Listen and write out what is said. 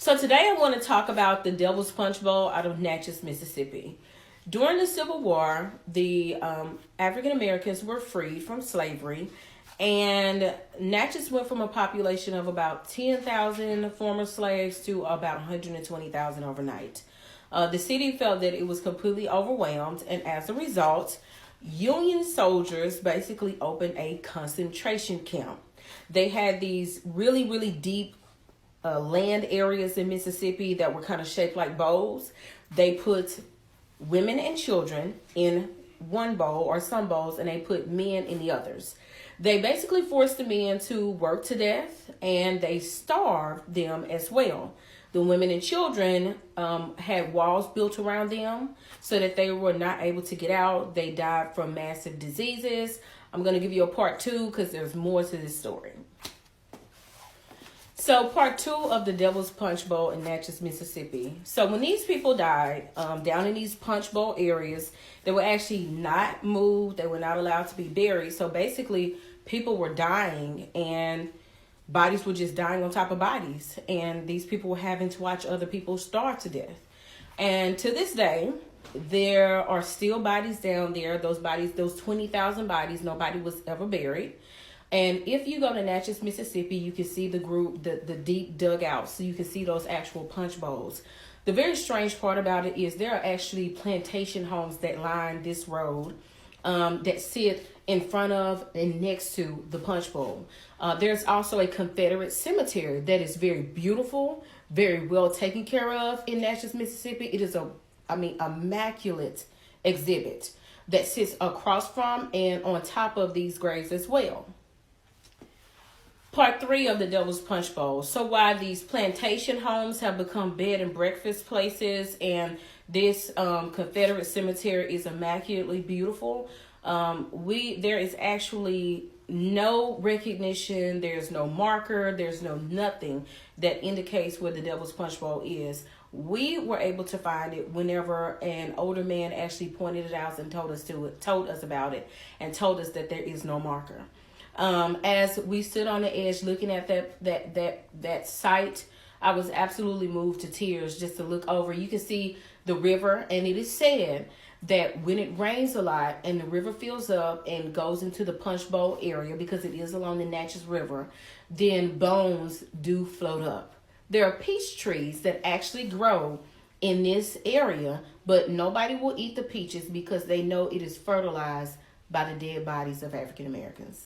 So today I want to talk about the Devil's Punchbowl out of Natchez, Mississippi. During the Civil War, the African Americans were freed from slavery, and Natchez went from a population of about 10,000 former slaves to about 120,000 overnight. The city felt that it was completely overwhelmed, and as a result, Union soldiers basically opened a concentration camp. They had these really deep land areas in Mississippi that were kind of shaped like bowls. They put women and children in one bowl or some bowls, and they put men in the others. They basically forced the men to work to death, and they starved them as well. The women and children had walls built around them so that they were not able to get out. They died from massive diseases. I'm going to give you a part 2 because there's more to this story. So part 2 of the Devil's Punchbowl in Natchez, Mississippi. So when these people died down in these punch bowl areas, they were actually not moved. They were not allowed to be buried. So basically people were dying, and bodies were just dying on top of bodies. And these people were having to watch other people starve to death. And to this day, there are still bodies down there. Those bodies, those 20,000 bodies, nobody was ever buried. And if you go to Natchez, Mississippi, you can see the deep dugouts. So you can see those actual punch bowls. The very strange part about it is there are actually plantation homes that line this road that sit in front of and next to the punch bowl. There's also a Confederate cemetery that is very beautiful, very well taken care of in Natchez, Mississippi. It is immaculate exhibit that sits across from and on top of these graves as well. Part 3 of the Devil's Punchbowl. So while these plantation homes have become bed and breakfast places, and this Confederate cemetery is immaculately beautiful, there is actually no recognition. There's no marker. There's no nothing that indicates where the Devil's Punchbowl is. We were able to find it whenever an older man actually pointed it out and told us about it, and told us that there is no marker. As we stood on the edge looking at that site, I was absolutely moved to tears just to look over. You can see the river, and it is said that when it rains a lot and the river fills up and goes into the Punch Bowl area, because it is along the Natchez River, then bones do float up. There are peach trees that actually grow in this area, but nobody will eat the peaches because they know it is fertilized by the dead bodies of African Americans.